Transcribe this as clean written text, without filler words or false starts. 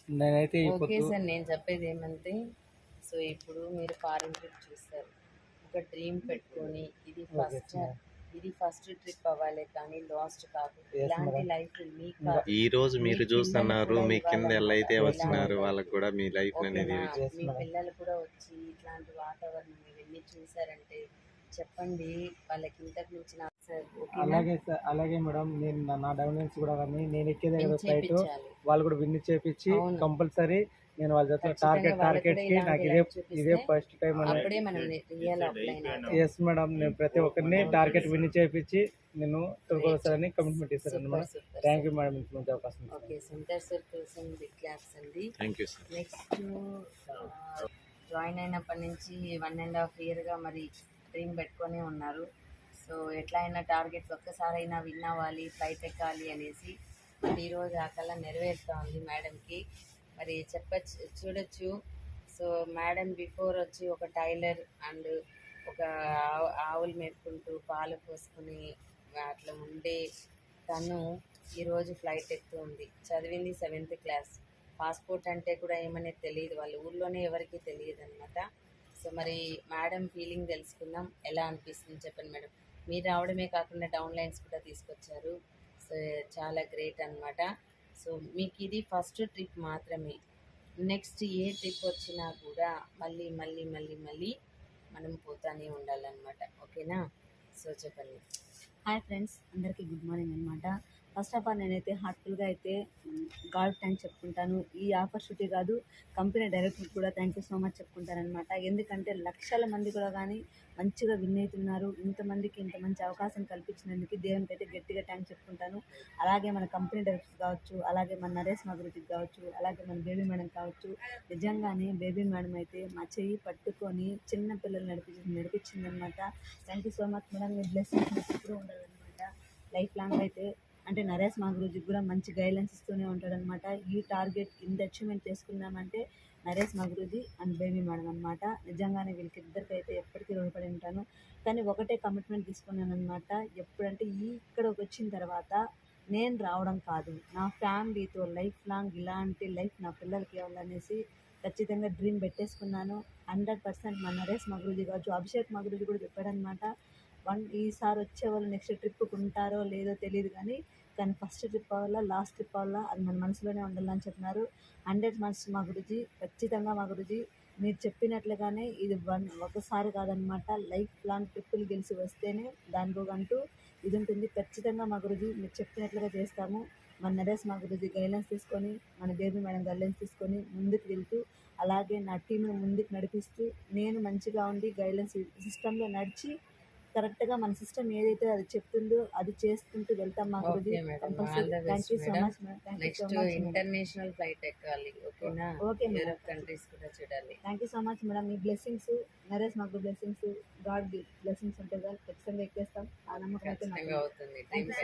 నేనైతే okay sir, నేను చెప్పేది ఏమంటే, సో ఇప్పుడు మీరు ఫారెన్ ట్రిప్ చూస్తారు, ఒక డ్రీమ్ పెట్టుకొని ఇది ఫస్ట్ ట్రిప్ అవ్వాలి కానీ లాస్ట్ కాదు. ఇలాంటి లైఫ్ మీకు కాదు, ఈ రోజు మీ మీరు పిల్లలు చూస్తున్నారు, కూడా మీ కింద ఎలా ఇవ్వాలన్నమాట అయితే ఇలాంటి వచ్చినారు వాళ్ళకి లైఫ్. కూడా మీ లైఫ్ అనేది ఓకేనా? మీ పిల్లలు కూడా వచ్చి ఇట్లాంటి వాతావరణం ఇవన్నీ చూసారంటే చెప్పండి వాళ్ళకి ఇంతకు మించిన సార్. ఓకేనా? అలాగే సార్, అలాగే మేడం. నేను నా డౌన్లైన్స్ కూడా కానీ నేను ఎక్కేదే విన్ కదా ఫ్లైట్, చేపించాలి. వాళ్ళు కూడా విన్ చేపించి అవును, కంపల్సరీ నేను వాళ్ళ జೊತೆ ఖచ్చితంగా వాళ్ళకు టార్గెట్ కూడా కి ఇలాంటి నాకు లైఫ్ ఇదే చూపిస్తే ఫస్ట్ టైం అని. అప్పుడే మనం రియల్ అప్లైన్ అవుతాం. ఎస్ మేడం, నేను ప్రతి ఒక్కరిని టార్గెట్ విన్ చేపించి నేను తొలగొస్తానని కమిట్మెంట్ ఇస్తాను madam. Super thank you madam, ఇంత మంచి అవకాశం ఇచ్చారు. ఓకే, సెంటర్ సార్ కోసం బిగ్ క్లాప్స్ అండి. Thank you sir. Next join అయినప్పటి నుంచి 1.5 ఇయర్గా మరి డ్రీమ్ పెట్టుకొని ఉన్నారు. సో ఎట్లా అయినా టార్గెట్స్ ఒక్కసారైనా విన్ అవ్వాలి, ఫ్లైట్ ఎక్కాలి అనేసి మరి ఈరోజు ఆ కళ నెరవేరుతూ ఉంది మేడంకి. మరి చూడొచ్చు. సో మేడం బిఫోర్ వచ్చి ఒక టైలర్ అండ్ ఒక ఆవులు మేపుకుంటూ పాలు పోసుకుని అట్లా ఉండే తను ఈరోజు ఫ్లైట్ ఎక్కుతూ ఉంది. చదివింది 7th క్లాస్. పాస్పోర్ట్ అంటే కూడా ఏమనేది తెలియదు, వాళ్ళ ఊర్లోనే ఎవరికి తెలియదు అనమాట. సో మరి మేడం ఫీలింగ్ తెలుసుకుందాం, ఎలా అనిపిస్తుంది చెప్పండి మేడం. మీరు రావడమే కాకుండా డౌన్ లైన్స్ కూడా తీసుకొచ్చారు. సో చాలా గ్రేట్ అనమాట. సో మీకు ఇది ఫస్ట్ ట్రిప్ మాత్రమే, నెక్స్ట్ ఏ ట్రిప్ వచ్చినా కూడా మళ్ళీ మళ్ళీ మళ్ళీ మళ్ళీ మనం పోతానే ఉండాలన్నమాట. ఓకేనా? సో చెప్పండి. హాయ్ ఫ్రెండ్స్, అందరికీ గుడ్ మార్నింగ్ అనమాట. ఫస్ట్ ఆఫ్ ఆల్ నేనైతే హార్ట్ఫుల్గా అయితే గాడ్ థ్యాంక్స్ చెప్పుకుంటాను. ఈ ఆపర్చునిటీ కాదు, కంపెనీ డైరెక్టర్ కూడా థ్యాంక్ యూ సో మచ్ చెప్పుకుంటారనమాట. ఎందుకంటే లక్షల మంది కూడా కానీ మంచిగా విన్ అవుతున్నారు. ఇంతమందికి ఇంత మంచి అవకాశం కల్పించినందుకు దేవునికి అయితే గట్టిగా థ్యాంక్స్ చెప్పుకుంటాను. అలాగే మన కంపెనీ డైరెక్టర్స్ కావచ్చు, అలాగే మన నరేష్ మగురుజికి కావచ్చు, అలాగే మన బేబీ మేడం కావచ్చు. నిజంగానే బేబీ మేడం అయితే మా చెయ్యి పట్టుకొని చిన్న పిల్లలు నడిపించిందనమాట. Thank you so much madam. మీ బ్లెస్సింగ్స్ ఎప్పుడు ఉండాలన్నమాట లైఫ్ లాంగ్ అయితే. అంటే నరేష్ మా గురుజీకి కూడా మంచి గైడ్లైన్స్ ఇస్తూనే ఉంటాడనమాట. ఈ టార్గెట్ ఇంత అచీవ్మెంట్ చేసుకున్నామంటే నరేష్ మా గురుజీ అండ్ బేబీ మేడం అనమాట. నిజంగానే వీళ్ళకిద్దరికైతే ఎప్పటికీ రుణపడి ఉంటాను. కానీ ఒకటే కమిట్మెంట్ తీసుకున్నాను అనమాట. ఎప్పుడంటే ఇక్కడికి వచ్చిన తర్వాత నేను రావడం కాదు, నా ఫ్యామిలీతో లైఫ్ లాంగ్ ఇలాంటి లైఫ్ నా పిల్లలకి ఇవ్వాలనేసి ఖచ్చితంగా డ్రీమ్ పెట్టేసుకున్నాను. 100% మా నరేష్ మా గురుజీ కావచ్చు, అభిషేక్ మా గురుజీ కూడా చెప్పాడనమాట. ఈసారి వచ్చే వాళ్ళు నెక్స్ట్ ట్రిప్కి ఉంటారో లేదో తెలియదు, కానీ ఫస్ట్ ట్రిప్ అవ్వాలా, లాస్ట్ ట్రిప్ అవ్వాలా, అది మన మనసులోనే ఉండాలని చెప్పినారు. 100% మా గురుజీ, ఖచ్చితంగా మా గురుజీ మీరు చెప్పినట్లుగానే ఇది ఒకసారి కాదనమాట. లైఫ్ లాంగ్ ట్రిప్పులు గెలిచి వస్తేనే దానికి అంటూ ఇది ఉంటుంది. ఖచ్చితంగా మా గురుజీ మీరు చెప్పినట్లుగా చేస్తాము. మన నరేష్ మా గురుజీ గైడ్లైన్స్ తీసుకొని, మన బేబీ మేడం గైడ్లైన్స్ తీసుకొని ముందుకు వెళ్తూ, అలాగే నా టీంను ముందుకు నడిపిస్తూ, నేను మంచిగా ఉండి గైడ్లైన్స్ సిస్టంలో నడిచి కరెక్ట్గా మన సిస్టమ్ ఏదైతే అది చెప్తుందో అది చేసుకుంటూ వెళ్తాం. మా గురించి compulsory. Thank you so much madam. Next international flight ఎక్కాలి. ఓకేనా? ఓకే మేడం, కంట్రీస్ కూడా చూడాలి. Thank you so much madam. మీ బ్లెస్సింగ్స్, నరేష్ మాకు బ్లెస్సింగ్స్, గాడ్ బ్లెస్సింగ్స్ ఉంటాయి కదా, ఖచ్చితంగా ఎక్కేస్తాం. ఆ నమ్మకం అయితే అవుతుంది. Thank you.